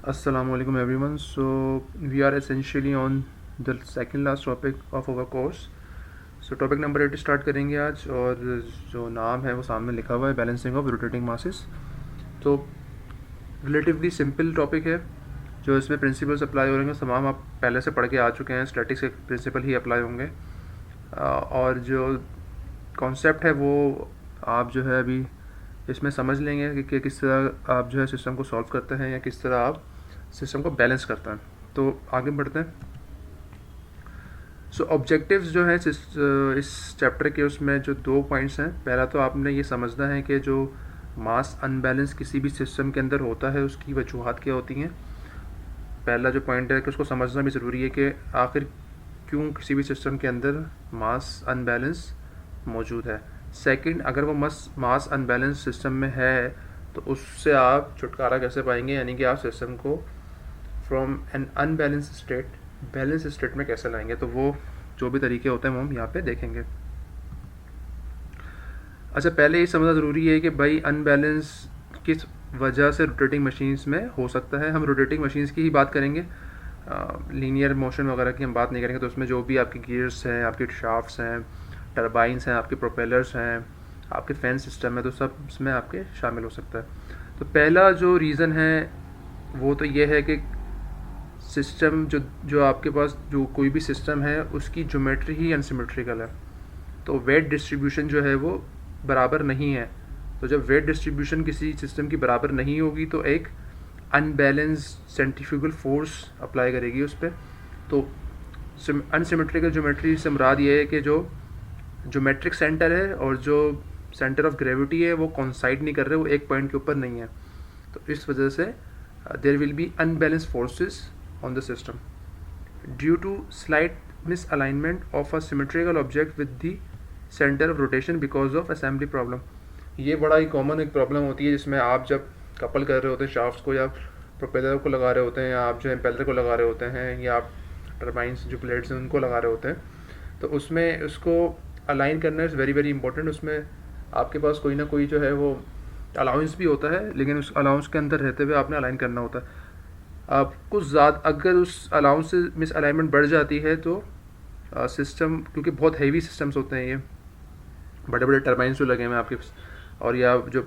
Assalamualaikum everyone. So we are essentially on the second last topic of our course. So topic number 8 start करेंगे आज, और जो नाम है वो सामने लिखा हुआ है, बैलेंसिंग ऑफ रोटेटिंग मासेस। तो रिलेटिवली सिंपल टॉपिक है, जो इसमें प्रिंसिपल्स अप्लाई हो रहे हैं तमाम आप पहले से पढ़ के आ चुके हैं। स्टैटिक्स के प्रिंसिपल ही अप्लाई होंगे, और जो कॉन्सेप्ट है वो आप जो है अभी इसमें समझ लेंगे कि किस तरह आप जो है सिस्टम को सॉल्व करते हैं या किस तरह आप सिस्टम को बैलेंस करते हैं। तो आगे बढ़ते हैं। सो ऑब्जेक्टिव्स जो हैं इस चैप्टर के, उसमें जो 2 पॉइंट्स हैं, पहला तो आपने ये समझना है कि जो मास अनबैलेंस किसी भी सिस्टम के अंदर होता है उसकी वजूहात क्या होती हैं। पहला जो पॉइंट है कि उसको समझना भी ज़रूरी है कि आखिर क्यों किसी भी सिस्टम के अंदर मास अनबैलेंस मौजूद है। सेकंड, अगर वो मास अनबैलेंस सिस्टम में है तो उससे आप छुटकारा कैसे पाएंगे, यानी कि आप सिस्टम को from an unbalance state balance state में कैसे लाएंगे। तो वो जो भी तरीके होते हैं वो हम यहाँ पे देखेंगे। अच्छा, पहले ये समझना ज़रूरी है कि भाई अनबैलेंस किस वजह से रोटेटिंग मशीन्स में हो सकता है। हम रोटेटिंग मशीन्स की ही बात करेंगे, लीनियर मोशन वगैरह की हम बात नहीं करेंगे। तो उसमें जो भी आपके गियर्स हैं, आपके शाफ्ट्स हैं, टरबाइंस हैं, आपके प्रोपेलर्स हैं, आपके फैन सिस्टम है, तो सब इसमें आपके शामिल हो सकता है। तो पहला जो रीज़न है वो तो ये है कि सिस्टम जो आपके पास जो कोई भी सिस्टम है उसकी ज्योमेट्री ही अनसिमेट्रिकल है। तो वेट डिस्ट्रीब्यूशन जो है वो बराबर नहीं है। तो जब वेट डिस्ट्रीब्यूशन किसी सिस्टम की बराबर नहीं होगी तो एक अनबैलेंस सेंट्रीफ्यूगल फोर्स अप्लाई करेगी उस पर। तो अनसिमेट्रिकल ज्योमेट्री से मुराद ये है कि जो ज्योमेट्रिक सेंटर है और जो सेंटर ऑफ ग्रेविटी है वो कॉन्साइड नहीं कर रहे, वो एक पॉइंट के ऊपर नहीं है। तो इस वजह से there will be unbalance forces on the system due to slight misalignment of a symmetrical object with the center of rotation because of assembly problem। ये बड़ा ही कॉमन एक प्रॉब्लम होती है जिसमें आप जब कपल कर रहे होते हैं शाफ्ट्स को, या प्रोपेलर को लगा रहे होते हैं, या आप जो इम्पेलर को लगा रहे होते हैं, या आप टर्बाइंस जो ब्लेड्स हैं उनको लगा रहे होते हैं, तो उसमें उसको अलाइन करना इज़ वेरी वेरी इंपॉर्टेंट। उसमें आपके पास कोई ना कोई जो है वो अलाउंस भी होता है, लेकिन उस अलाउंस के अंदर रहते हुए आपने अलाइन करना होता है। आपको ज़्यादा अगर उस अलाउंस से मिस अलाइनमेंट बढ़ जाती है तो सिस्टम, क्योंकि बहुत हैवी सिस्टम्स होते हैं ये, बड़े बड़े टरबाइंस जो लगे हुए हैं आपके, और या जो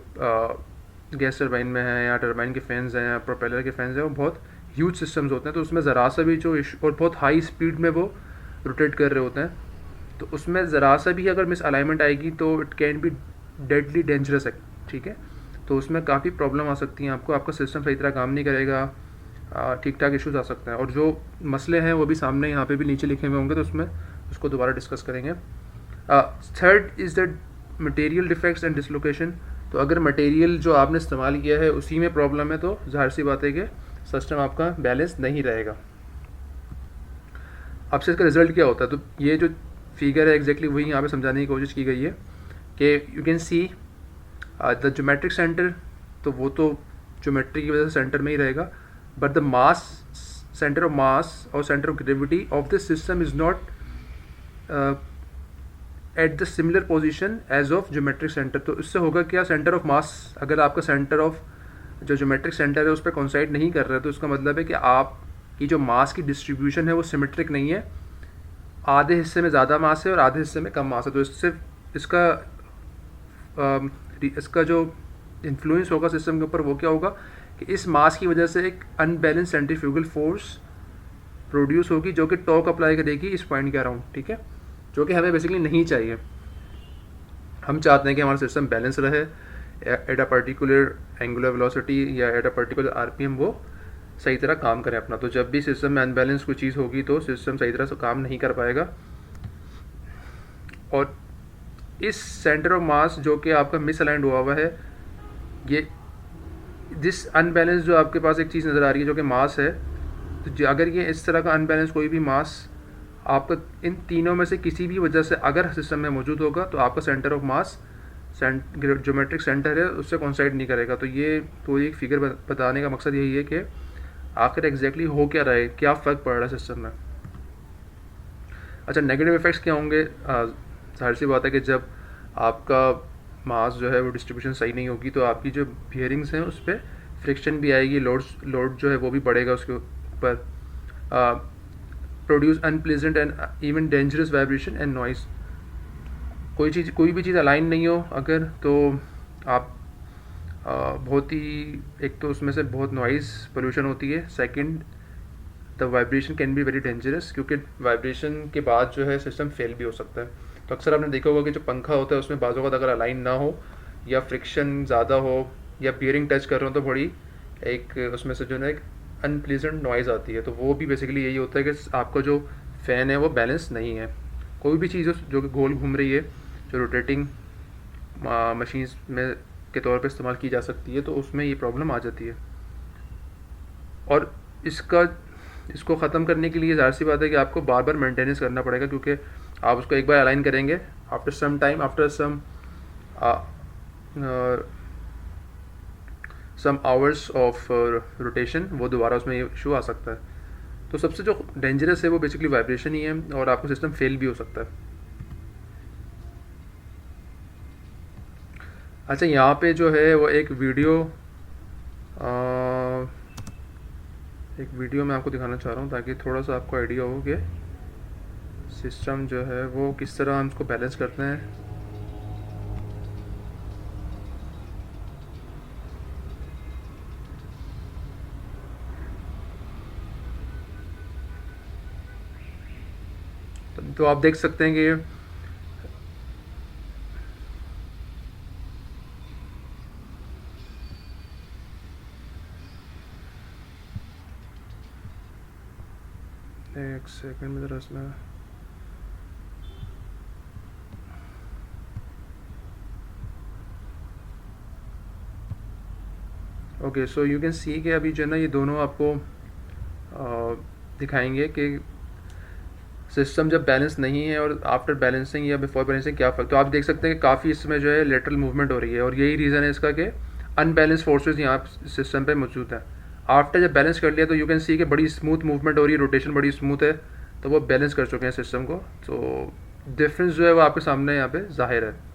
गैस टरबाइन में है, या टरबाइन के फैंस हैं, या प्रोपेलर के फैंस हैं, वो बहुत ह्यूज सिस्टम्स होते हैं। तो उसमें ज़रा सा भी जो और बहुत हाई स्पीड में वो रोटेट कर रहे होते हैं, तो उसमें ज़रा सा भी अगर मिस अलाइनमेंट आएगी तो it can be deadly dangerous है। ठीक है, तो उसमें काफ़ी प्रॉब्लम आ सकती हैं आपको, आपका सिस्टम सही तरह काम नहीं करेगा, ठीक ठाक इश्यूज आ सकते हैं। और जो मसले हैं वो भी सामने यहाँ पे भी नीचे लिखे हुए होंगे, तो उसमें उसको दोबारा डिस्कस करेंगे। Third is the material defects and dislocation. तो अगर मटेरियल जो आपने इस्तेमाल किया है उसी में प्रॉब्लम है तो जाहिर सी बात है कि सिस्टम आपका बैलेंस नहीं रहेगा। आपसे इसका रिजल्ट क्या होता है, तो ये जो फिगर है एग्जैक्टली वही यहाँ पे समझाने की कोशिश की गई है कि you can see the geometric centre, तो वो तो ज्योमेट्री की वजह से सेंटर में ही रहेगा, but the center of mass or center of gravity of the system is not at the similar position as of geometric center। तो इससे होगा क्या, सेंटर ऑफ मास अगर आपका सेंटर ऑफ जो ज्योमेट्रिक सेंटर है उस पर कॉन्साइड नहीं कर रहा है, तो इसका मतलब है कि आपकी जो मास की डिस्ट्रीब्यूशन है वो सिमेट्रिक नहीं है, आधे हिस्से में ज़्यादा मास है और आधे हिस्से में कम मास है। तो इससे इसका जो इन्फ्लुएंस होगा सिस्टम के ऊपर वो क्या होगा कि इस मास की वजह से एक अनबैलेंस सेंट्रीफ्यूगल फोर्स प्रोड्यूस होगी जो कि टॉर्क अप्लाई करेगी इस पॉइंट के अराउंड। ठीक है, जो कि हमें बेसिकली नहीं चाहिए। हम चाहते हैं कि हमारा सिस्टम बैलेंस रहे at a particular angular velocity या एट अ पर्टिकुलर आरपीएम, वो सही तरह काम करे अपना। तो जब भी सिस्टम में अनबैलेंस कोई चीज़ होगी तो सिस्टम सही तरह से काम नहीं कर पाएगा। और इस सेंटर ऑफ मास जो कि आपका मिस अलाइंड हुआ हुआ है, ये जिस अनबैलेंस जो आपके पास एक चीज़ नज़र आ रही है जो कि मास है, तो अगर ये इस तरह का अनबैलेंस कोई भी मास आपका इन तीनों में से किसी भी वजह से अगर सिस्टम में मौजूद होगा तो आपका centre of mass geometric centre है उससे कॉन्साइड नहीं करेगा। तो ये पूरी एक फिगर बताने का मकसद यही है कि आखिर एग्जैक्टली हो क्या रहा है, क्या फ़र्क पड़ रहा है सिस्टम में। अच्छा, नेगेटिव इफेक्ट्स क्या होंगे। जाहिर सी बात है कि जब आपका मास जो है वो डिस्ट्रीब्यूशन सही नहीं होगी तो आपकी जो बियरिंग्स हैं उस पर फ्रिक्शन भी आएगी, लोड जो है वो भी बढ़ेगा उसके ऊपर, produce unpleasant and even dangerous vibration and noise. कोई भी चीज़ अलाइन नहीं हो अगर, तो आप बहुत ही, एक तो उसमें से बहुत नॉइज़ पोल्यूशन होती है, second the vibration can be very dangerous, क्योंकि वाइब्रेशन के बाद जो है सिस्टम फेल भी हो सकता है। तो अक्सर आपने देखा होगा कि जो पंखा होता है उसमें बाज़ों का अगर अलाइन ना हो या फ्रिक्शन ज़्यादा हो या बियरिंग टच कर रहे हो तो बड़ी एक उसमें से जो है एक अनप्लीजेंट नॉइज़ आती है। तो वो भी बेसिकली यही होता है कि आपका जो फ़ैन है वो बैलेंस नहीं है। कोई भी चीज़ जो कि गोल घूम रही है, जो रोटेटिंग मशीन्स में के तौर पे इस्तेमाल की जा सकती है, तो उसमें ये प्रॉब्लम आ जाती है। और इसको ख़त्म करने के लिए ज़ाहिर सी बात है कि आपको बार बार मेंटेनेंस करना पड़ेगा, क्योंकि आप उसको एक बार अलाइन करेंगे, after some time, after some hours of rotation वो दोबारा उसमें ये इशू आ सकता है। तो सबसे जो डेंजरस है वो बेसिकली वाइब्रेशन ही है, और आपका सिस्टम फेल भी हो सकता है। अच्छा, यहाँ पे जो है वो एक वीडियो मैं आपको दिखाना चाह रहा हूँ ताकि थोड़ा सा आपको आइडिया हो कि सिस्टम जो है वो किस तरह हम इसको बैलेंस करते हैं। तो आप देख सकते हैं कि एक सेकंड में ज़रा इसमें ओके, सो यू कैन सी कि अभी जो है ना ये दोनों आपको दिखाएंगे कि सिस्टम जब बैलेंस नहीं है और आफ्टर बैलेंसिंग या बिफोर बैलेंसिंग क्या फ़र्क। तो आप देख सकते हैं कि काफ़ी इसमें जो है लेटरल मूवमेंट हो रही है, और यही रीज़न है इसका कि अनबैलेंस फोर्सेस यहाँ सिस्टम पे मौजूद है। आफ्टर जब बैलेंस कर लिया तो यू कैन सी कि बड़ी स्मूथ मूवमेंट हो रही है, रोटेशन बड़ी स्मूथ है, तो वो बैलेंस कर चुके हैं सिस्टम को। तो डिफरेंस जो है वो आपके सामने यहाँ पे जाहिर है।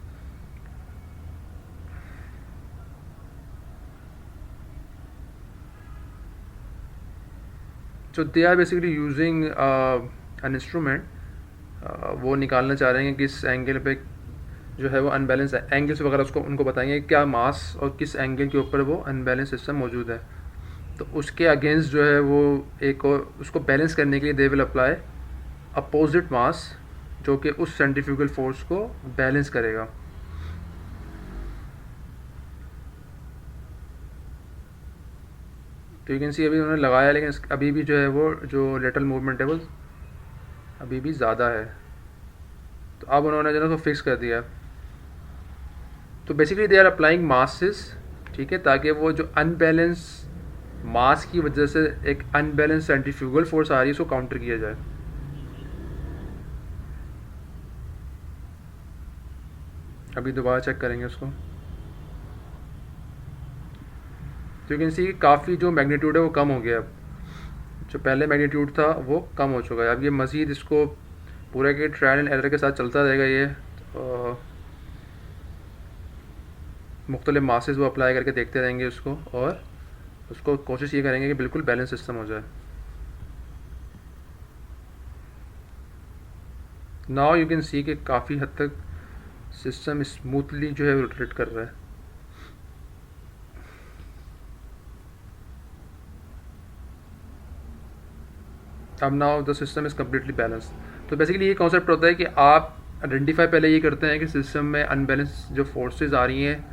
So they are basically using an instrument, वो निकालना चाह रहे हैं कि किस एंगल पे जो है वो अनबैलेंस है, एंगल्स वगैरह उसको उनको बताएंगे क्या मास और किस एंगल के ऊपर वो अनबैलेंस सिस्टम मौजूद है। तो उसके अगेंस्ट जो है वो एक और उसको बैलेंस करने के लिए दे विल अप्लाई अपोजिट मास, जो कि उस सेंट्रीफ्यूगल फोर्स को बैलेंस करेगा। तो यू कैन सी अभी उन्होंने लगाया, लेकिन अभी भी जो है वो जो लेटरल मूवमेंट है वो अभी भी ज़्यादा है। तो अब उन्होंने जो है उसको फिक्स कर दिया। तो basically they are applying masses, ठीक है, ताकि वो जो अनबैलेंस मास की वजह से एक अनबैलेंस सेंट्रीफ्यूगल फोर्स आ रही है उसको काउंटर किया जाए। अभी दोबारा चेक करेंगे उसको। तो यू कैन सी काफ़ी जो मैग्नीट्यूड है वो कम हो गया। अब जो पहले मैग्नीट्यूड था वो कम हो चुका है। अब ये मज़ीद इसको पूरा के ट्रायल एंड एरर के साथ चलता रहेगा। ये मुख्तलिफ मासेस वो अप्लाई करके देखते रहेंगे उसको, और उसको कोशिश ये करेंगे कि बिल्कुल बैलेंस सिस्टम हो जाए। नाउ यू कैन सी कि काफ़ी हद तक सिस्टम स्मूथली जो है रोटेट कर रहा है। अब now the system is completely balance. तो बेसिकली ये कॉन्सेप्ट होता है कि आप आइडेंटिफाई पहले ये करते हैं कि सिस्टम में अनबैलेंस जो फोर्सेस आ रही हैं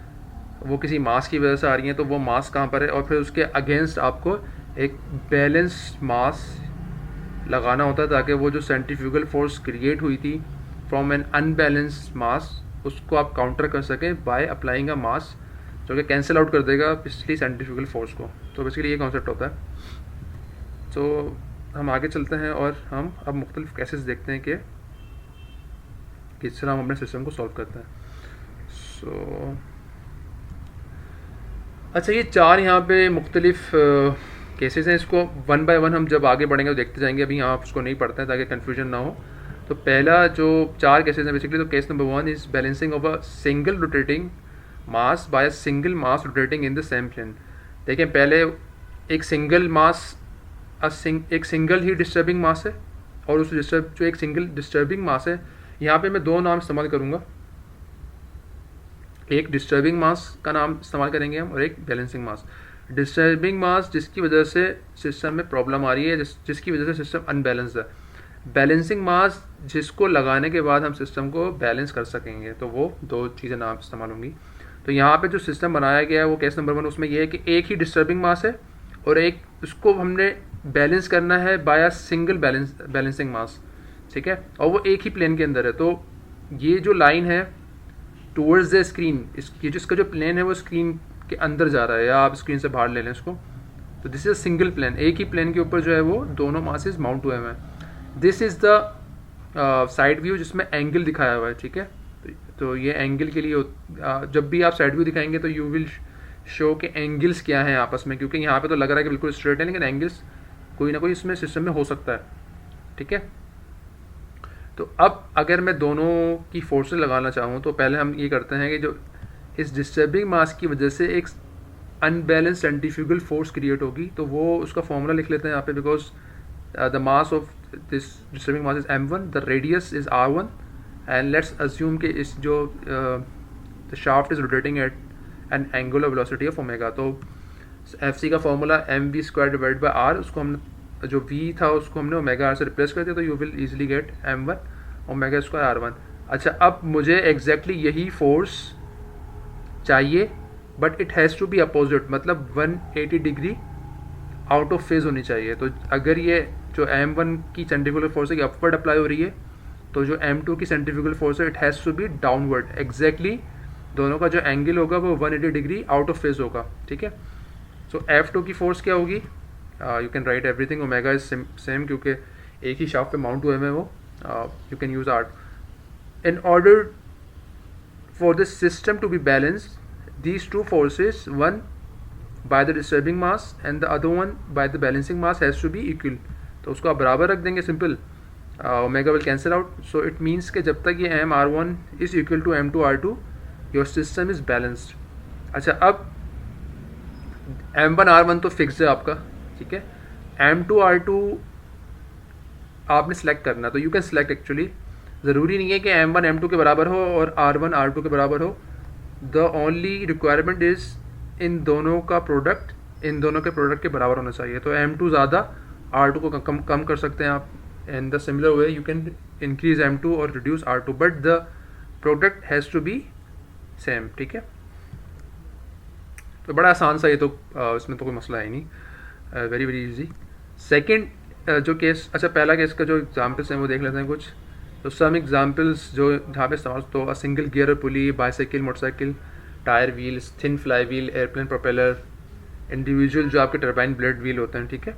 वो किसी मास की वजह से आ रही हैं, तो वो मास कहाँ पर है, और फिर उसके अगेंस्ट आपको एक बैलेंस मास लगाना होता है ताकि वो जो सेंट्रीफ्यूगल फोर्स क्रिएट हुई थी फ्रॉम एन अनबैलेंस्ड मास उसको आप काउंटर कर सकें बाय अप्लाइंग अ मास जो कि कैंसिल आउट कर देगा पिछली सेंट्रीफ्यूगल फोर्स को। तो बेसिकली ये कॉन्सेप्ट होता है। तो हम आगे चलते हैं और हम अब मुख्तलिफ केसेस देखते हैं कि किस तरह हम अपने सिस्टम को सॉल्व करते हैं। सो अच्छा, ये चार यहाँ पे मुख्तलिफ केसेस हैं। इसको वन बाय वन हम जब आगे बढ़ेंगे तो देखते जाएंगे। अभी यहाँ उसको नहीं पढ़ते हैं ताकि कन्फ्यूजन ना हो। तो पहला जो चार केसेस हैं बेसिकली, तो case number 1 is balancing of a single rotating mass by a single mass rotating in the same plane. देखें पहले एक सिंगल मास एक सिंगल ही डिस्टर्बिंग मास है, और उस जो एक सिंगल डिस्टर्बिंग मास है, यहाँ पे मैं दो नाम इस्तेमाल करूँगा, एक डिस्टर्बिंग मास का नाम इस्तेमाल करेंगे हम और एक बैलेंसिंग मास। डिस्टर्बिंग मास जिसकी वजह से सिस्टम में प्रॉब्लम आ रही है, जिसकी वजह से सिस्टम अनबैलेंस्ड है। बैलेंसिंग मास जिसको लगाने के बाद हम सिस्टम को बैलेंस कर सकेंगे, तो वो दो चीज़ें नाम इस्तेमाल होंगी। तो यहाँ पे जो सिस्टम बनाया गया है वो केस नंबर 1, उसमें ये है कि एक ही डिस्टर्बिंग मास है और एक उसको हमने बैलेंस करना है बाय सिंगल बैलेंसिंग मास, ठीक है, और वो एक ही प्लेन के अंदर है। तो ये जो लाइन है टूवर्ड्स द स्क्रीन, ये जिसका जो प्लेन है वो स्क्रीन के अंदर जा रहा है, या आप स्क्रीन से बाहर ले लें इसको, तो this is a single plane, एक ही प्लेन के ऊपर जो है वो दोनों मासेस माउंट हुए हुए हैं। This is the side view जिसमें एंगल दिखाया हुआ है, ठीक है। तो ये एंगल के लिए जब भी आप साइड व्यू दिखाएंगे तो यू विल शो के एंगल्स क्या हैं आपस में, क्योंकि यहाँ पे तो लग रहा है कि बिल्कुल स्ट्रेट है, लेकिन एंगल्स कोई ना कोई इसमें सिस्टम में हो सकता है, ठीक है। तो अब अगर मैं दोनों की फोर्सेस लगाना चाहूँ तो पहले हम ये करते हैं कि जो इस डिस्टर्बिंग मास की वजह से एक अनबैलेंस सेंट्रीफ्यूगल फोर्स क्रिएट होगी, तो वो उसका फॉर्मूला लिख लेते हैं यहाँ पे, because the mass of this disturbing mass is m1, the radius is r1, and let's assume कि इस जो the shaft is rotating at N angular velocity of omega. तो एफ का formula mv² divide by r, उसको हमने जो v था उसको हमने ओमेगा r से रिप्लेस कर दिया, तो you will easily get m1 omega square r1। अच्छा, अब मुझे एग्जैक्टली यही फोर्स चाहिए, but it has to be opposite, मतलब 180 डिग्री आउट ऑफ फेज होनी चाहिए। तो अगर ये जो m1 की सेंट्रीफ्यूगल फोर्स है अपवर्ड अप्लाई हो रही है, तो जो m2 की सेंट्रीफ्यूगल फोर्स है it has to be downward. Exactly दोनों का जो एंगल होगा वो 180 डिग्री आउट ऑफ फेज होगा, ठीक है। सो F2 की फोर्स क्या होगी, you can write everything, omega is same क्योंकि एक ही शाफ्ट पे माउंट हुए हैं वो, you can use art. In order for the system to be balanced, these two forces, one by the disturbing mass and the other one by the balancing mass, has to be equal। तो उसको आप बराबर रख देंगे, simple, omega will cancel out. So it means कि जब तक ये m_r1 is equal to m2r2 your system is balanced. अच्छा, अब m1r1 तो फिक्स है आपका, ठीक है। m2r2 आपने सेलेक्ट करना, तो यू कैन सेलेक्ट, एक्चुअली ज़रूरी नहीं है कि m1 m2 के बराबर हो और r1 r2 के बराबर हो। The only requirement is in दोनों का प्रोडक्ट इन दोनों के प्रोडक्ट के बराबर होना चाहिए। तो m2 ज़्यादा, r2 को कम कर सकते हैं आप। In the similar way you can increase m2 और reduce r2, but the product has to be same, ठीक है। तो बड़ा आसान सा ये तो, इसमें तो कोई मसला है नहीं, वेरी वेरी इजी। सेकेंड जो केस, अच्छा पहला केस का जो एग्जाम्पल्स हैं वो देख लेते हैं कुछ। तो सम एग्जाम्पल्स जो जहाँ पे इस्तेमाल, तो a single gear pulley, bicycle, motorcycle, tyre wheels, thin fly wheel, airplane propeller, individual जो आपके टर्बाइन ब्लेड व्हील होते हैं, ठीक है।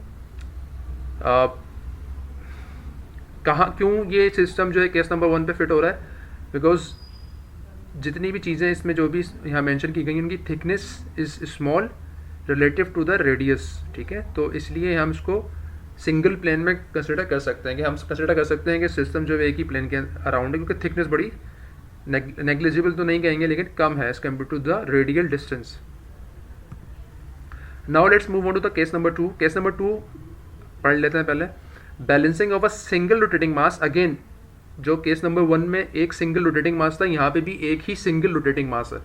कहाँ क्यों ये सिस्टम जो है केस नंबर 1 पे फिट हो रहा है, बिकॉज जितनी भी चीज़ें इसमें जो भी यहाँ मेंशन की गई उनकी thickness is small relative to the radius, ठीक है। तो इसलिए हम इसको सिंगल प्लेन में कंसिडर कर सकते हैं, कि हम कंसिडर कर सकते हैं कि सिस्टम जो है एक ही प्लेन के अराउंड है, क्योंकि थिकनेस बड़ी नेग्लिजिबल तो नहीं कहेंगे लेकिन कम है as compare to the radial distance. Now let's move on to the case number 2। Case number 2 पढ़ लेते हैं पहले। Balancing of a single rotating mass, again जो केस नंबर 1 में एक सिंगल रोटेटिंग मास था, यहाँ पे भी एक ही सिंगल रोटेटिंग मास है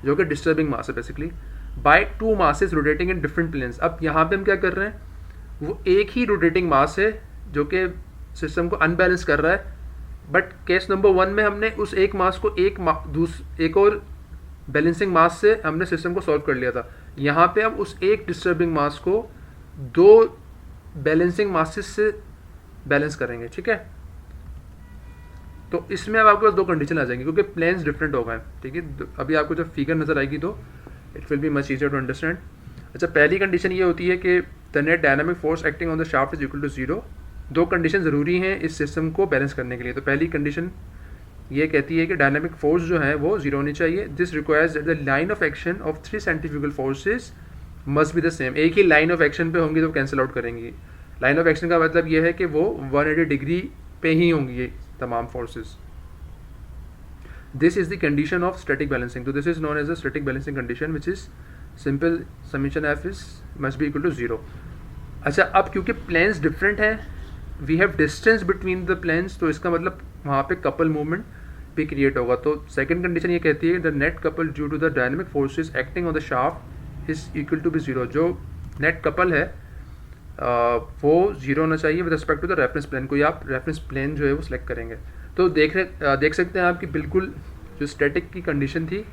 जो कि डिस्टर्बिंग मास है basically, by two masses rotating in different planes. अब यहाँ पे हम क्या कर रहे हैं, वो एक ही रोटेटिंग मास है जो कि सिस्टम को अनबैलेंस कर रहा है, बट केस नंबर 1 में हमने उस एक मास को एक और बैलेंसिंग मास से हमने सिस्टम को सॉल्व कर लिया था। यहाँ पे हम उस एक डिस्टर्बिंग मास को दो बैलेंसिंग मासेस से बैलेंस करेंगे, ठीक है। तो इसमें अब आपके पास दो कंडीशन आ जाएंगी क्योंकि प्लेन्स डिफरेंट हो गए, ठीक है। अभी आपको जब फिगर नजर आएगी तो it will be much easier to understand. अच्छा, पहली कंडीशन ये होती है कि the net dynamic force acting on the shaft is equal to 0। दो कंडीशन ज़रूरी हैं इस सिस्टम को बैलेंस करने के लिए। तो पहली कंडीशन ये कहती है कि डायनामिक फोर्स जो है वो 0 होनी चाहिए। This requires that the line of action of 3 centrifugal forces must be the same. एक ही लाइन ऑफ एक्शन पे होंगी तो कैंसिल आउट करेंगी। लाइन ऑफ एक्शन का मतलब ये है कि वो 180 डिग्री पे ही होंगी ये तमाम forces. This is the condition of static balancing. तो this is known as the static balancing condition which is simple summation F is must be equal to 0। अच्छा, अब क्योंकि प्लेन्स डिफरेंट हैं, we have distance between the planes, तो इसका मतलब वहाँ पे कपल मूवमेंट भी क्रिएट होगा। तो सेकंड कंडीशन ये कहती है the net couple due to the dynamic forces acting on the shaft is equal to be 0। जो नेट कपल है वो 0 होना चाहिए with respect to the reference plane. कोई आप रेफरेंस प्लेन जो है वो सिलेक्ट करेंगे तो देख सकते हैं आप कि बिल्कुल जो स्टैटिक की कंडीशन थी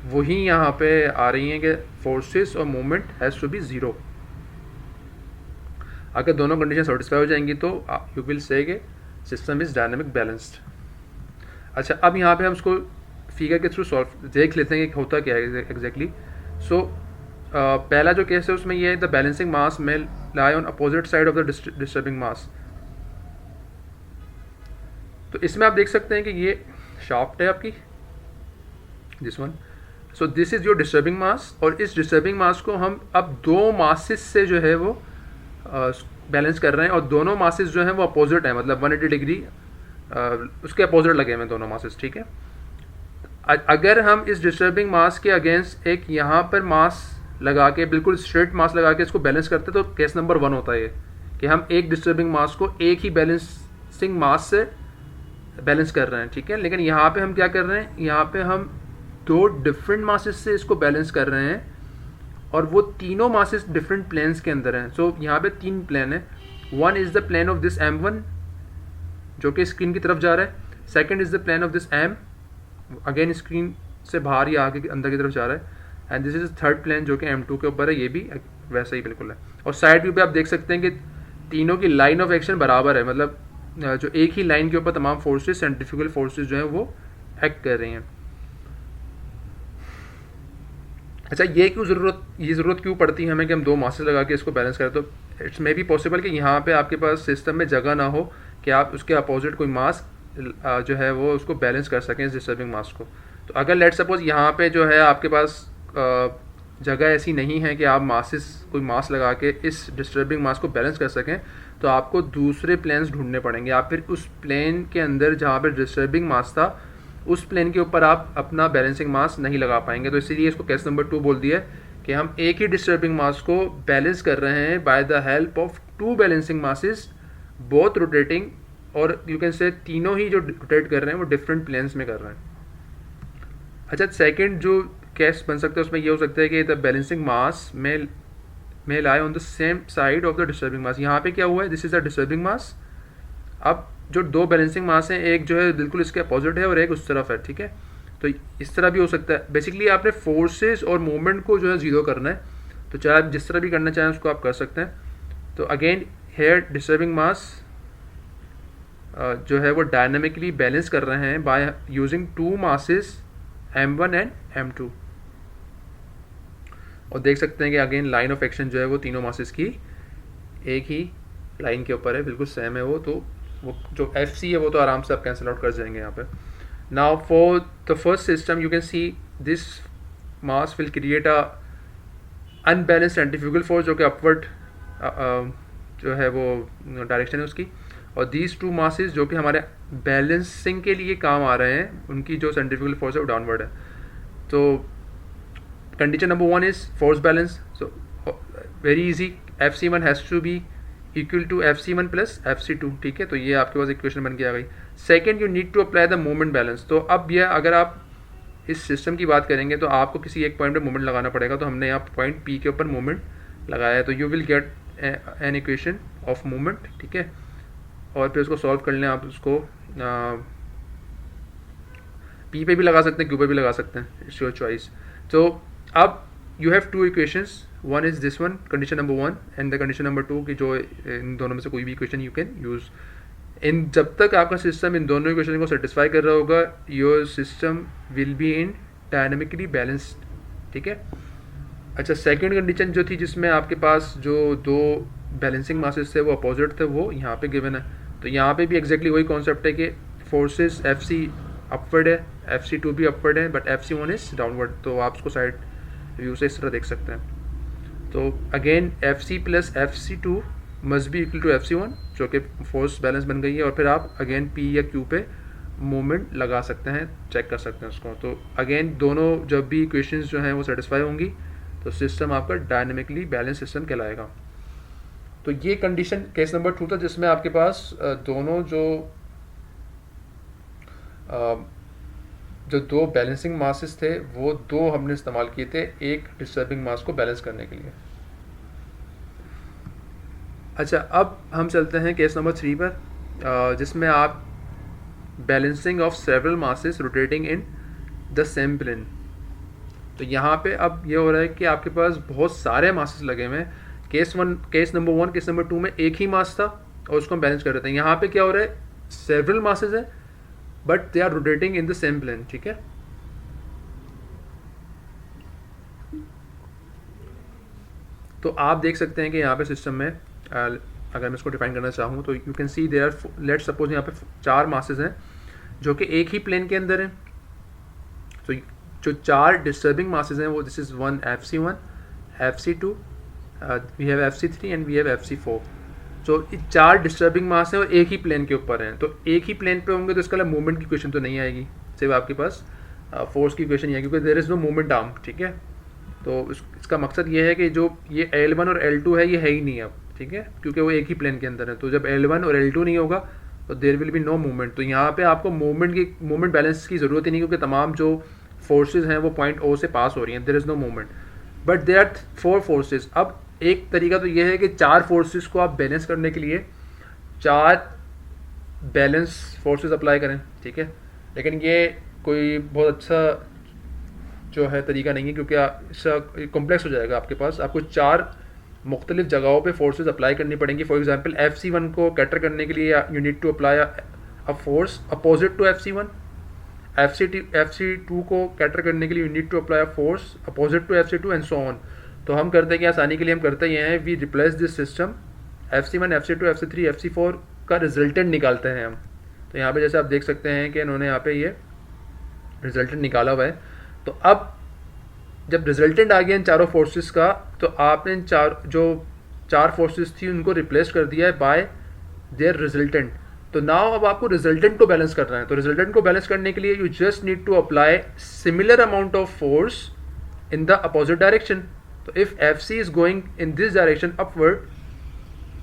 वही यहाँ पे आ रही हैं कि फोर्सेस और मूवमेंट हैज़ टू बी 0। अगर दोनों कंडीशन सेटिस्फाई हो जाएंगी तो यू विल से कि सिस्टम इज़ डायनेमिक बैलेंस्ड। अच्छा, अब यहाँ पे हम उसको फिगर के थ्रू सॉल्व देख लेते हैं कि होता क्या है एग्जैक्टली। सो पहला जो केस है उसमें ये है द बैलेंसिंग मास में lie on opposite side of the disturbing mass. तो इसमें आप देख सकते हैं कि ये शाफ्ट है आपकी, this one. So this is your disturbing mass, और इस डिस्टर्बिंग मास को हम अब दो मासेस से जो है वो बैलेंस कर रहे हैं, और दोनों मासेस जो हैं वो अपोजिट हैं, मतलब 180 डिग्री उसके अपोजिट लगे हुए हैं दोनों मासेस, ठीक है। अगर हम इस डिस्टर्बिंग मास के अगेंस्ट एक यहाँ पर मास लगा के, बिल्कुल स्ट्रेट मास लगा के इसको बैलेंस करते तो केस नंबर 1 होता है ये कि हम एक डिस्टर्बिंग मास को एक ही बैलेंसिंग मास से बैलेंस कर रहे हैं, ठीक है। लेकिन यहाँ पे हम क्या कर रहे हैं, यहाँ पे हम दो डिफरेंट मासेस से इसको बैलेंस कर रहे हैं, और वो तीनों मासेस डिफरेंट प्लेन्स के अंदर हैं। सो यहाँ पे 3 प्लेन है। One is the plane of this M1 जो कि स्क्रीन की तरफ जा रहा है, second is the plane of this M again screen से बाहर या आगे अंदर की तरफ जा रहा है, and this is third plane जो कि M2 के ऊपर है, ये भी वैसा ही बिल्कुल है। और साइड व्यू पे आप देख सकते हैं कि तीनों की लाइन ऑफ एक्शन बराबर है, मतलब जो एक ही लाइन के ऊपर तमाम फोर्सेस, सेंट्रीफ्यूगल फोर्सेस जो हैं वो एक्ट कर रही हैं। अच्छा, ये ज़रूरत क्यों पड़ती है हमें कि हम दो मासेस लगा के इसको बैलेंस करें? तो इट्स मे बी पॉसिबल कि यहाँ पे आपके पास सिस्टम में जगह ना हो कि आप उसके अपोजिट कोई मास जो है वो उसको बैलेंस कर सकें इस डिस्टर्बिंग मास को। तो अगर लेट सपोज यहाँ पे जो है आपके पास जगह ऐसी नहीं है कि आप कोई मास लगा के इस डिस्टर्बिंग मास को बैलेंस कर सकें, तो आपको दूसरे प्लेन्स ढूंढने पड़ेंगे। आप फिर उस प्लेन के अंदर जहाँ पर डिस्टर्बिंग मास था उस प्लेन के ऊपर आप अपना बैलेंसिंग मास नहीं लगा पाएंगे। तो इसीलिए इसको केस नंबर 2 बोल दिया है कि हम एक ही डिस्टर्बिंग मास को बैलेंस कर रहे हैं by the help of 2 balancing masses both rotating, और यू कैन से तीनों ही जो रोटेट कर रहे हैं वो डिफरेंट प्लेन्स में कर रहे हैं। अच्छा, सेकंड जो केस बन सकता है उसमें ये हो सकता है कि द बैलेंसिंग मास में lie on the same side of the disturbing mass. यहाँ पे क्या हुआ है, this is the disturbing mass. अब जो दो बैलेंसिंग मास हैं, एक जो है बिल्कुल इसके अपोजिट है और एक उस तरफ है, ठीक है। तो इस तरह भी हो सकता है। बेसिकली आपने फोर्सेस और मूवमेंट को जो है 0 करना है, तो चाहे आप जिस तरह भी करना चाहें उसको आप कर सकते हैं। तो अगेन हेयर डिस्टर्बिंग मास जो है वो डायनामिकली बैलेंस कर रहे हैं by using 2 masses M1 and M2, और देख सकते हैं कि अगेन लाइन ऑफ एक्शन जो है वो तीनों मासेस की एक ही लाइन के ऊपर है, बिल्कुल सेम है वो। तो वो जो FC है वो तो आराम से आप कैंसिल आउट कर जाएंगे यहाँ पे। Now for the first system you can see this mass will create a unbalanced centrifugal force जो कि अपवर्ड जो है वो डायरेक्शन है उसकी, और दीज 2 मासेस जो कि हमारे बैलेंसिंग के लिए काम आ रहे हैं उनकी जो सेंट्रीफ्यूगल फोर्स है वो डाउनवर्ड है। तो condition number 1 is force balance. So very easy, FC1 has to be equal to FC1 plus FC2, ठीक है। तो ये आपके पास इक्वेशन बन के आ गई। Second, you need to apply the moment balance. तो अब यह अगर आप इस सिस्टम की बात करेंगे तो आपको किसी एक पॉइंट पे मोमेंट लगाना पड़ेगा। तो हमने यहाँ पॉइंट P के ऊपर मोमेंट लगाया है, तो you will get an equation of moment, ठीक है। और फिर उसको सॉल्व कर लें आप, उसको P पे भी लगा सकते हैं, Q पे भी लगा सकते हैं, इट्स योर चॉइस। तो अब you have 2 equations, one is this one, condition number 1, and the condition number 2 की जो इन दोनों में से कोई भी इक्वेशन यू कैन यूज़। जब तक आपका सिस्टम इन दोनों इक्वेशन को सेटिस्फाई कर रहा होगा, your system will be in dynamically balanced, ठीक है। अच्छा, सेकंड कंडीशन जो थी जिसमें आपके पास जो 2 बैलेंसिंग मासेस थे वो अपोजिट थे, वो यहाँ पे गिवन है। तो यहाँ पे भी एग्जैक्टली वही कॉन्सेप्ट है कि फोर्सेस FC अपवर्ड है, FC2 भी अपवर्ड है, बट FC1 इज डाउनवर्ड। तो आप उसको साइड व्यू से इस तरह देख सकते हैं। तो again FC plus FC2 must be equal to FC1 जो कि फोर्स बैलेंस बन गई है, और फिर आप अगेन P या Q पे मोमेंट लगा सकते हैं, चेक कर सकते हैं उसको। तो अगेन दोनों जब भी इक्वेशंस जो हैं वो सेटिस्फाई होंगी तो सिस्टम आपका डायनेमिकली बैलेंस सिस्टम कहलाएगा। तो ये कंडीशन केस नंबर 2 था, जिसमें आपके पास दोनों जो दो बैलेंसिंग मासेस थे वो दो हमने इस्तेमाल किए थे एक डिस्टर्बिंग मास को बैलेंस करने के लिए। अच्छा, अब हम चलते हैं केस नंबर 3 पर, जिसमें आप balancing of several masses rotating in the same plane. तो यहाँ पे अब ये हो रहा है कि आपके पास बहुत सारे मासेस लगे हुए हैं। केस नंबर 1 केस नंबर 2 में एक ही मास था और उसको हम बैलेंस कर रहे थे। यहाँ पे क्या हो रहा है, सेवरल मासेस है but they are rotating in the same plane. ठीक है, तो आप देख सकते हैं कि यहाँ पे सिस्टम में अगर मैं इसको डिफाइन करना चाहूँ तो you can see there, let suppose यहाँ पे 4 मासेस हैं जो कि एक ही प्लेन के अंदर हैं। तो जो 4 डिस्टर्बिंग मासेस हैं वो this is 1 FC1, FC2, we have FC3 and we have FC4। तो ये 4 डिस्टर्बिंग मास हैं और एक ही प्लेन के ऊपर हैं। तो एक ही प्लेन पे होंगे तो इसका मतलब मूवमेंट की क्वेश्चन तो नहीं आएगी, सिर्फ आपके पास फोर्स की क्वेश्चन ही है, क्योंकि there is no movement arm. ठीक है, तो इसका मकसद ये है कि जो ये L1 और L2 है ये है ही नहीं अब। ठीक है, क्योंकि वो एक ही प्लेन के अंदर है। तो जब L1 और L2 नहीं होगा तो there will be no movement. तो यहाँ पे आपको मूवमेंट बैलेंस की ज़रूरत ही नहीं, क्योंकि तमाम जो फोर्सेज हैं वो पॉइंट O से पास हो रही हैं, there is no movement. But there are 4 forces. अब एक तरीका तो ये है कि 4 फोर्सेज को आप बैलेंस करने के लिए 4 बैलेंस फोर्सेज अप्लाई करें। ठीक है, लेकिन ये कोई बहुत अच्छा जो है तरीका नहीं है, क्योंकि इसका कॉम्प्लेक्स हो जाएगा आपके पास। आपको 4 मुख्तलिफ जगहों पे फोर्सेज अप्लाई करनी पड़ेंगी। फॉर एग्जांपल FC1 को कैटर करने के लिए you need to apply a force opposite to FC1। FC2 को कैटर करने के लिए you need to apply a force opposite to FC2 and so on. तो हम करते हैं कि आसानी के लिए हम करते ये हैं, we replace this system FC1, FC2, FC3, FC4 का रिजल्टेंट निकालते हैं हम। तो यहाँ पे जैसे आप देख सकते हैं कि इन्होंने यहाँ पे ये रिजल्टेंट निकाला हुआ है। तो अब जब रिजल्टेंट आ गया इन चारों फोर्सेस का, तो आपने इन चार फोर्सेस थी उनको रिप्लेस कर दिया है बाय देयर रिजल्टेंट। तो नाउ अब आपको रिजल्टेंट को बैलेंस करना है। तो रिजल्टेंट को बैलेंस करने के लिए you just need to apply similar amount of force in the opposite direction. तो if FC is going in this direction upward,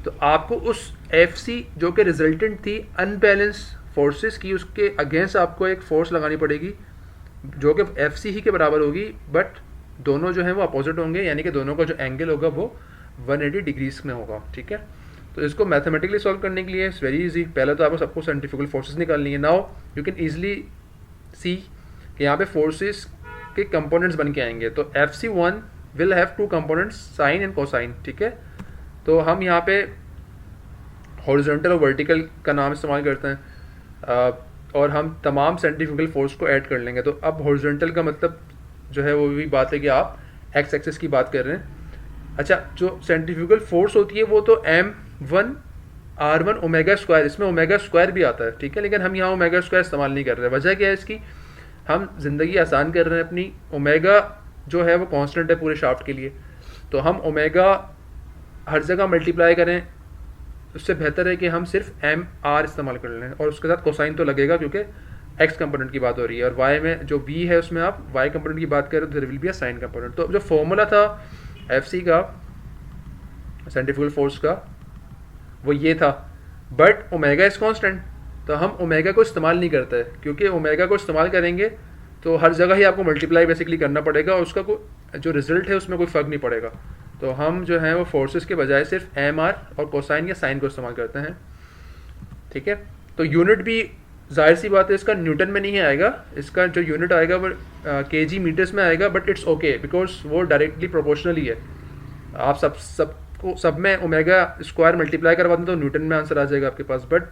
तो आपको उस FC जो कि रिजल्टेंट थी अनबैलेंस फोर्सेस की, उसके अगेंस्ट आपको एक फोर्स लगानी पड़ेगी जो कि FC ही के बराबर होगी, बट दोनों जो हैं वो अपोजिट होंगे, यानी कि दोनों का जो एंगल होगा वो 180 डिग्रीज में होगा। ठीक है, तो इसको मैथमेटिकली सॉल्व करने के लिए इट्स वेरी इजी। पहले तो आपको सबको सेंट्रीफ्यूगल फोर्सेस निकालनी है। नाउ यू कैन ईजिली सी कि यहाँ पे फोर्सेस के कंपोनेंट्स बन के आएंगे। तो FC1 will have 2 components, sine and cosine. ठीक है, तो हम यहाँ पे हॉरिजॉन्टल और वर्टिकल का नाम इस्तेमाल करते हैं और हम तमाम सेंट्रीफ्यूगल फोर्स को ऐड कर लेंगे। तो अब हॉरिजॉन्टल का मतलब जो है वो भी बात है कि आप एक्स एक्सिस की बात कर रहे हैं। अच्छा, जो सेंट्रीफ्यूगल फोर्स होती है वो तो M1 R1 ओमेगा स्क्वायर, इसमें ओमेगा स्क्वायर भी आता है। ठीक है, लेकिन हम यहाँ ओमेगा स्क्वायर इस्तेमाल नहीं कर रहे हैं। वजह क्या है इसकी, हम ज़िंदगी आसान कर रहे हैं अपनी। ओमेगा जो है वो कांस्टेंट है पूरे शाफ्ट के लिए, तो हम ओमेगा हर जगह मल्टीप्लाई करें, उससे बेहतर है कि हम सिर्फ MR इस्तेमाल कर लें और उसके साथ कोसाइन तो लगेगा क्योंकि एक्स कंपोनेंट की बात हो रही है। और वाई में जो V है उसमें आप वाई कंपोनेंट की बात करें तो there will be a sine component. तो जो फॉर्मूला था FC का सेंट्रीफ्यूगल फोर्स का वो ये था, बट ओमेगा इज कांस्टेंट, तो हम ओमेगा को इस्तेमाल नहीं करते, क्योंकि ओमेगा को इस्तेमाल करेंगे तो हर जगह ही आपको मल्टीप्लाई बेसिकली करना पड़ेगा और उसका कोई जो रिजल्ट है उसमें कोई फ़र्क नहीं पड़ेगा। तो हम जो है वो फोर्सेस के बजाय सिर्फ MR और कोसाइन या साइन को इस्तेमाल करते हैं। ठीक है, तो यूनिट भी जाहिर सी बात है इसका न्यूटन में नहीं आएगा, इसका जो यूनिट आएगा वो kg मीटर्स में आएगा, बट इट्स ओके बिकॉज वो डायरेक्टली प्रोपोर्शनल ही है। आप सब में ओमेगा स्क्वायर मल्टीप्लाई करवा दें तो न्यूटन में आंसर आ जाएगा आपके पास, बट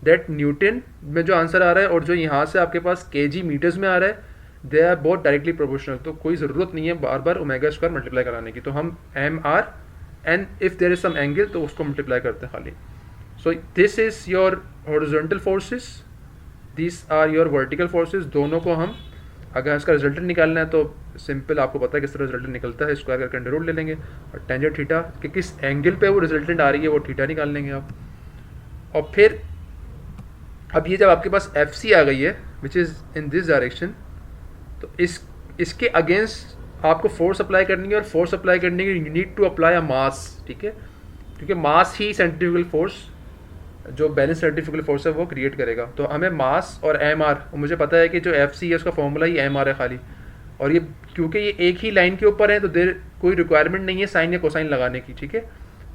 दैट न्यूटन में जो आंसर आ रहा है और जो यहाँ से आपके पास kg मीटर्स में आ रहा है, they are both directly proportional. तो कोई ज़रूरत नहीं है बार बार ओमेगा स्क्वायर मल्टीप्लाई कराने की। तो हम MR and if there is some angle तो उसको मल्टीप्लाई करते हैं खाली। So this is your horizontal forces, this are your vertical forces. दोनों को हम अगर इसका रिजल्टेंट निकालना है तो सिंपल आपको पता है किस तरह रिजल्टेंट निकलता है, स्क्वायर करके अंडर रूट ले लेंगे और टेंजेंट थीटा कि किस एंगल पे वो रिजल्टेंट आ रही है वो थीटा निकाल लेंगे आप। और फिर अब ये जब आपके पास FC आ गई है which is in this direction, तो इसके अगेंस्ट आपको फोर्स अप्लाई करनी है, और फोर्स अप्लाई करने के लिए you need to apply a mass, ठीक है, क्योंकि मास ही सेंट्रीफ्यूगल फोर्स, जो बैलेंस सेंट्रीफ्यूगल फोर्स है वो क्रिएट करेगा। तो हमें मास और एम आर, मुझे पता है कि जो एफ सी है उसका फॉर्मूला ही एम आर है खाली, और ये क्योंकि ये एक ही लाइन के ऊपर है तो देर कोई रिक्वायरमेंट नहीं है साइन या कोसाइन लगाने की, ठीक है।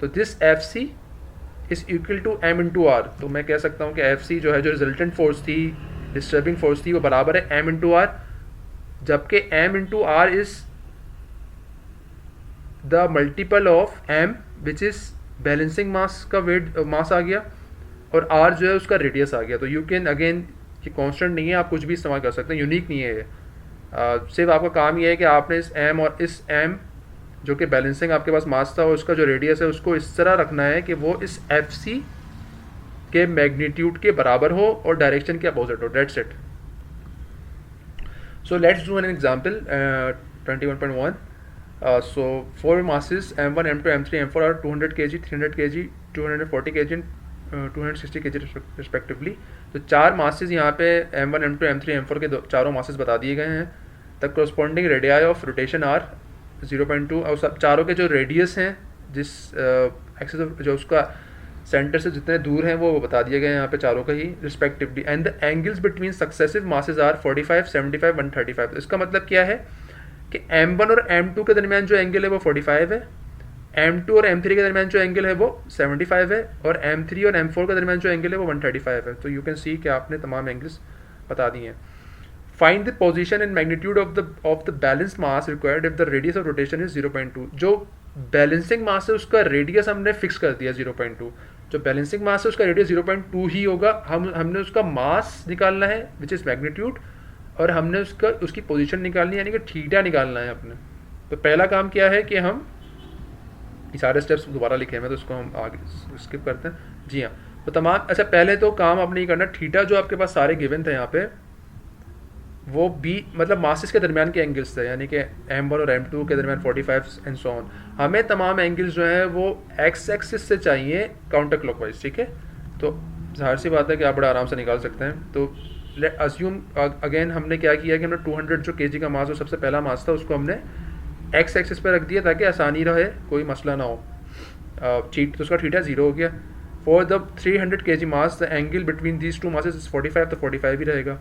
तो this F C is equal to M into R. तो मैं कह सकता हूँ कि एफ सी जो है, जो रिजल्टेंट फोर्स थी, डिस्टर्बिंग फोर्स थी, वो बराबर है एम इंटू आर, जबकि M into R is the multiple of M which is balancing mass का वेट मास आ गया, और आर जो है उसका रेडियस आ गया। तो यू कैन अगेन, ये कांस्टेंट नहीं है, आप कुछ भी इस्तेमाल कर सकते हैं, यूनिक नहीं है ये। सिर्फ आपका काम ये है कि आपने इस एम और इस एम जो कि बैलेंसिंग आपके पास मास था और उसका जो रेडियस है उसको इस तरह रखना है कि वो इस एफ सी के मैग्नीट्यूड के बराबर हो और डायरेक्शन के अपोजिट हो, that's it. So let's do an example 21.1. So 4 masses m1, m2, m3, m4 are 200 kg, 300 kg, 240 kg and 260 kg respectively. तो 4 masses यहाँ पे m1, m2, m3, m4 के चारों masses बता दिए गए हैं। The corresponding radii of rotation are 0.2, और सब चारों के जो रेडियस हैं, जिस एक्सिस जो उसका सेंटर से जितने दूर हैं वो बता दिए गए हैं यहाँ पे चारों का ही respectively. And the angles between successive masses are 45, 75, 135। इसका मतलब क्या है कि M1 और M2 के दरमियान जो एंगल है वो 45 है, M2 और M3 के दरमियान जो एंगल है वो 75 है, और M3 और M4 के दरमियान जो एंगल है वो 135 है। तो यू कैन सी कि आपने तमाम एंगल्स बता दिए हैं। Find the position and magnitude of the balance mass required if the radius of rotation is 0.2। जो बैलेंसिंग मास है उसका रेडियस हमने फिक्स कर दिया 0.2। जो बैलेंसिंग मास है उसका रेडियस 0.2 ही होगा। हमने उसका मास निकालना है विच इज़ मैग्नीट्यूड, और हमने उसकी पोजीशन निकालनी है, यानी कि थीटा निकालना है अपने। तो पहला काम क्या है कि हम ये सारे स्टेप्स दोबारा लिखे हैं, तो उसको हम आगे स्किप करते हैं। जी हाँ, तो तमाम अच्छा पहले तो काम आपने ये करना, थीटा जो आपके पास सारे गिवन थे यहाँ पे, वो बी मतलब मासेस के दरमियान के एंगल्स थे, यानी कि M1 और M2 के दरमियान 45 एंड सो ऑन। हमें तमाम एंगल्स जो है वो एक्स एक्सिस से चाहिए काउंटर क्लॉकवाइज, ठीक है। तो जाहिर सी बात है कि आप बड़ा आराम से निकाल सकते हैं। तो अज्यूम अगेन हमने क्या किया कि हमने 200 जो केजी का मास, जो सबसे पहला मास था, उसको हमने एक्स एक्सिस पर रख दिया ताकि आसानी रहे, कोई मसला ना हो। तो उसका थीटा 0 हो गया। For the 300 kg mass the angle between these two masses is 45, तो 45 ही रहेगा।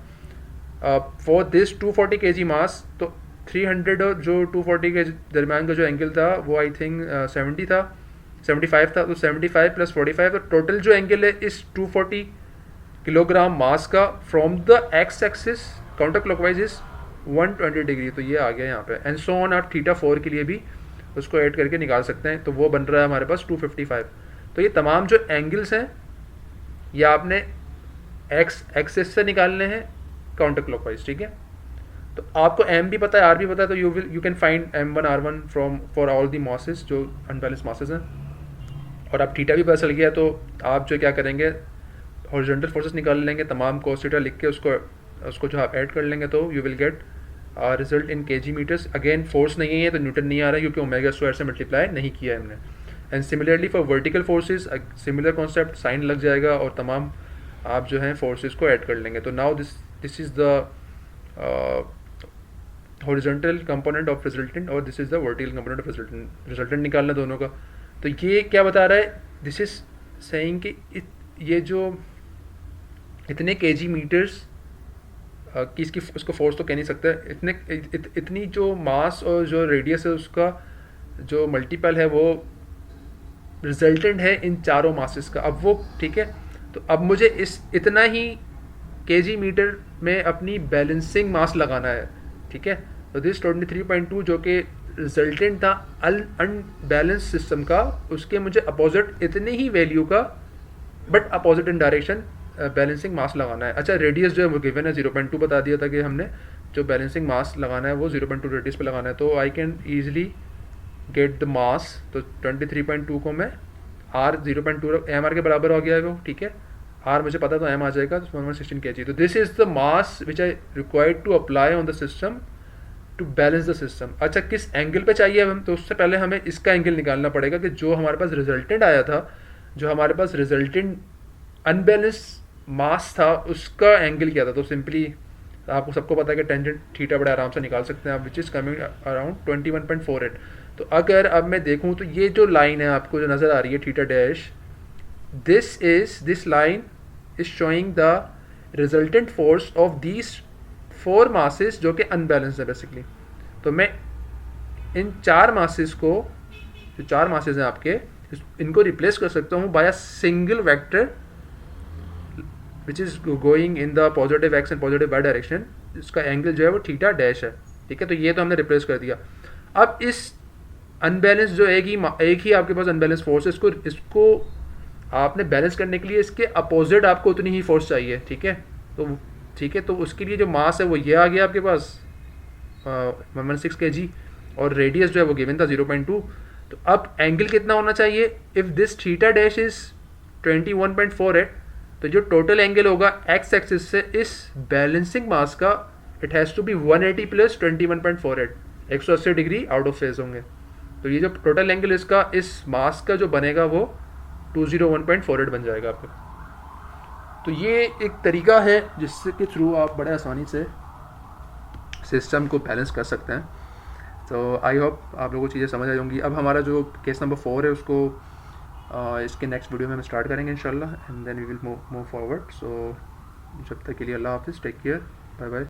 फॉर दिस 240 kg मास, तो 300 और जो 240 के दरमियान का जो एंगल था वो आई थिंक 75 था। तो 75 + 45, तो टोटल जो एंगल है इस 240 किलोग्राम मास का from the x axis counter clockwise is 120 degree. तो ये आ गया यहाँ पे। एंड सो ऑन, आप थीटा 4 के लिए भी उसको ऐड करके निकाल सकते हैं। तो वो बन रहा है हमारे पास 255। तो ये तमाम जो एंगल्स हैं ये आपने एक्स एक्सिस से निकालने हैं काउंटर क्लॉकवाइज, ठीक है। तो आपको एम भी पता है, आर भी पता है, तो you can find M1 R1 for all the masses जो अनबैलेंस मासेस हैं। और आप थीटा भी पता चल गया, तो आप जो क्या करेंगे, हॉरिजॉन्टल फोर्सेस निकाल लेंगे, तमाम cos थीटा लिख के उसको जो आप ऐड कर लेंगे, तो you will get result in kg metres. Again force नहीं है तो न्यूटन नहीं आ रहा है, क्योंकि ओमेगा स्क्वायर से मल्टीप्लाई नहीं किया है हमने। And similarly for vertical forces similar concept, sine लग जाएगा और तमाम आप जो हैं फोर्सेस को ऐड कर लेंगे। तो now this is the horizontal component of resultant और this is the vertical component of resultant निकालना दोनों का। तो ये क्या बता रहा है, दिस इज सेइंग कि ये जो इतने kg मीटर्स की उसको फोर्स तो कह नहीं सकते, इतनी जो मास और जो रेडियस है उसका जो मल्टीपल है वो रिजल्टेंट है इन चारों मासेस का। अब वो ठीक है, तो अब मुझे इतना ही kg मीटर में अपनी बैलेंसिंग मास लगाना है, ठीक है। तो दिस 23.2 जो कि रिजल्टेंट था अनबैलेंस सिस्टम का, उसके मुझे अपोजिट इतनी ही वैल्यू का but opposite in direction balancing mass लगाना है। अच्छा, रेडियस जो है वो गिवन है 0.2 बता दिया था कि हमने जो बैलेंसिंग मास लगाना है वो 0.2 रेडियस पे लगाना है। तो I can easily get the mass. तो 23.2 को मैं R 0.2 एम आर के बराबर हो गया है वो, ठीक है। आर मुझे पता तो एम आ जाएगा, तो 116 kg। तो this is the mass which I required to apply on the system to balance the system. अच्छा, किस एंगल पे चाहिए हम, तो उससे पहले हमें इसका एंगल निकालना पड़ेगा कि जो हमारे पास रिजल्टेंट आया था, जो हमारे पास रिजल्टेंट अनबैलेंस मास था, उसका एंगल क्या था। तो सिंपली तो आपको सबको पता है कि टेंजेंट थीटा बड़े आराम से निकाल सकते हैं आप, विच इज़ कमिंग अराउंड 21.48। तो अगर अब मैं देखूँ तो ये जो लाइन है आपको जो नज़र आ रही है theta dash, this line is showing the resultant force of these 4 masses जो कि unbalanced है बेसिकली। तो मैं इन 4 masses को, जो 4 masses हैं आपके, इनको रिप्लेस कर सकता हूँ by a single vector which is going in the positive X and positive Y direction. इसका एंगल जो है वो थीटा डैश है, ठीक है। तो ये तो हमने रिप्लेस कर दिया। अब इस अनबैलेंस जो एक ही आपके पास अनबैलेंस फोर्स है, इसको आपने बैलेंस करने के लिए इसके अपोजिट आपको उतनी ही फोर्स चाहिए, ठीक है। तो उसके लिए जो मास है वो ये आ गया आपके पास 116 kg, और रेडियस जो है वो गिवन था 0.2। तो अब एंगल कितना होना चाहिए? If this theta dash is 21.48, तो जो टोटल एंगल होगा एक्स एक्सिस से इस बैलेंसिंग मास का, it has to be 180 plus 21.48, 180 degree out of phase होंगे। तो ये जो टोटल एंगल इसका इस मास का जो बनेगा वो 201.48 बन जाएगा आपका। तो ये एक तरीका है जिससे के थ्रू आप बड़े आसानी से सिस्टम को बैलेंस कर सकते हैं। तो आई होप आप लोगों को चीज़ें समझ आ जाएंगी। अब हमारा जो केस नंबर 4 है उसको इसके नेक्स्ट वीडियो में हम स्टार्ट करेंगे इंशाल्लाह, and then we will move forward. So जब तक के लिए अल्लाह हाफिज़, टेक केयर, बाय बाय।